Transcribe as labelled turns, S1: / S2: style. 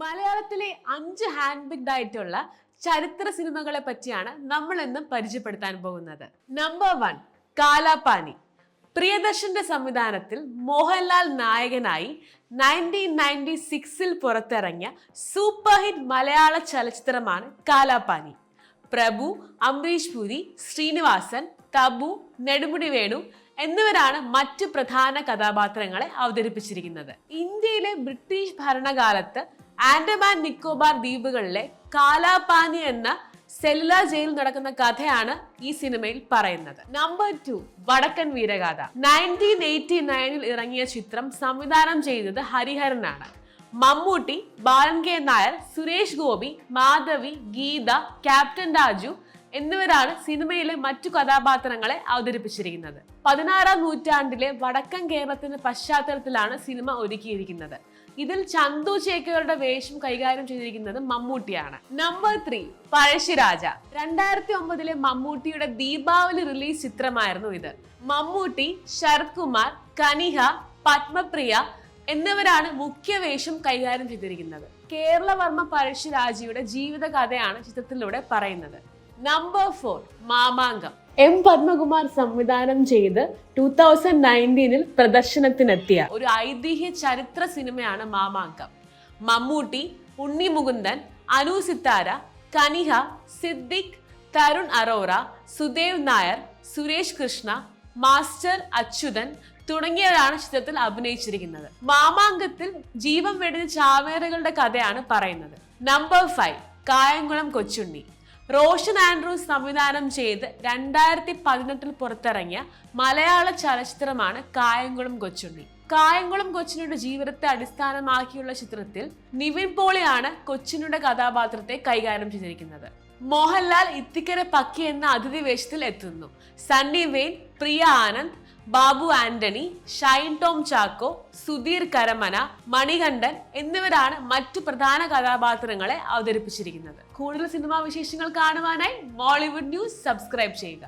S1: മലയാളത്തിലെ 5 hand picked ആയിട്ടുള്ള ചരിത്ര സിനിമകളെ പറ്റിയാണ് നമ്മൾ ഇന്ന് പരിചയപ്പെടുത്താൻ പോകുന്നത്. നമ്പർ 1 കാലാപാനി. പ്രിയദർശന്റെ സംവിധാനത്തിൽ മോഹൻലാൽ നായകനായി 1996 പുറത്തിറങ്ങിയ സൂപ്പർ ഹിറ്റ് മലയാള ചലച്ചിത്രമാണ് കാലാപാനി. പ്രഭു, അംബരീഷ് പുരി, ശ്രീനിവാസൻ, തബു, നെടുമുടി വേണു എന്നിവരാണ് മറ്റു പ്രധാന കഥാപാത്രങ്ങളെ അവതരിപ്പിച്ചിരിക്കുന്നത്. ഇന്ത്യയിലെ ബ്രിട്ടീഷ് ഭരണകാലത്ത് ആൻഡമാൻ നിക്കോബാർ ദ്വീപുകളിലെ കാലാപാനി എന്ന സെല്ലുലാർ ജയിലിൽ നടക്കുന്ന കഥയാണ് ഈ സിനിമയിൽ പറയുന്നത്. നമ്പർ 2 വടക്കൻ വീരഗാഥ. 1989 ഇറങ്ങിയ ചിത്രം സംവിധാനം ചെയ്തത് ഹരിഹരനാണ്. മമ്മൂട്ടി, ബാലൻ കെ നായർ, സുരേഷ് ഗോപി, മാധവി, ഗീത, ക്യാപ്റ്റൻ രാജു എന്നിവരാണ് സിനിമയിലെ മറ്റു കഥാപാത്രങ്ങളെ അവതരിപ്പിച്ചിരിക്കുന്നത്. 16ാം നൂറ്റാണ്ടിലെ വടക്കൻ കേരളത്തിന്റെ പശ്ചാത്തലത്തിലാണ് സിനിമ ഒരുക്കിയിരിക്കുന്നത്. ഇതിൽ ചന്തു ചേക്കയുടെ വേഷം കൈകാര്യം ചെയ്തിരിക്കുന്നത് മമ്മൂട്ടിയാണ്. നമ്പർ 3 പഴശ്ശിരാജ. 2009 മമ്മൂട്ടിയുടെ ദീപാവലി റിലീസ് ചിത്രമായിരുന്നു ഇത്. മമ്മൂട്ടി, ശരത് കുമാർ, കനിഹ, പത്മപ്രിയ എന്നിവരാണ് മുഖ്യ വേഷം കൈകാര്യം ചെയ്തിരിക്കുന്നത്. കേരളവർമ്മ പഴശ്ശിരാജയുടെ ജീവിത കഥയാണ് ചിത്രത്തിലൂടെ പറയുന്നത്. നമ്പർ 4 മാമാങ്കം. എം പത്മകുമാർ സംവിധാനം ചെയ്ത് 2019 പ്രദർശനത്തിനെത്തിയ ഒരു ഐതിഹ്യ ചരിത്ര സിനിമയാണ് മാമാങ്കം. മമ്മൂട്ടി, ഉണ്ണി മുകുന്ദൻ, അനു സിത്താര, കനിഹ, സിദ്ദിഖ്, തരുൺ അറോറ, സുദേവ് നായർ, സുരേഷ് കൃഷ്ണ, മാസ്റ്റർ അച്യുതൻ തുടങ്ങിയവരാണ് ചിത്രത്തിൽ അഭിനയിച്ചിരിക്കുന്നത്. മാമാങ്കത്തിൽ ജീവൻ വെടിഞ്ഞ ചാവേറുകളുടെ കഥയാണ് പറയുന്നത്. നമ്പർ 5 കായംകുളം കൊച്ചുണ്ണി. റോഷൻ ആൻഡ്രൂസ് സംവിധാനം ചെയ്ത് 2018 പുറത്തിറങ്ങിയ മലയാള ചലച്ചിത്രമാണ് കായംകുളം കൊച്ചുണ്ണി. കായംകുളം കൊച്ചുണ്ണിയുടെ ജീവിതത്തെ അടിസ്ഥാനമാക്കിയുള്ള ചിത്രത്തിൽ നിവിൻ പോളിയാണ് കൊച്ചുണ്ണിയുടെ കഥാപാത്രത്തെ കൈകാര്യം ചെയ്തിരിക്കുന്നത്. മോഹൻലാൽ ഇത്തിക്കര പക്കി എന്ന അതിഥി വേഷത്തിൽ എത്തുന്നു. സണ്ണി വെയിൻ, പ്രിയ ആനന്ദ്, ബാബു ആന്റണി, ഷൈൻ ടോം ചാക്കോ, സുധീർ കരമന, മണികണ്ഠൻ എന്നിവരാണ് മറ്റു പ്രധാന കഥാപാത്രങ്ങളെ അവതരിപ്പിച്ചിരിക്കുന്നത്. കൂടുതൽ സിനിമാ വിശേഷങ്ങൾ കാണുവാനായി മോളിവുഡ് ന്യൂസ് സബ്സ്ക്രൈബ് ചെയ്യുക.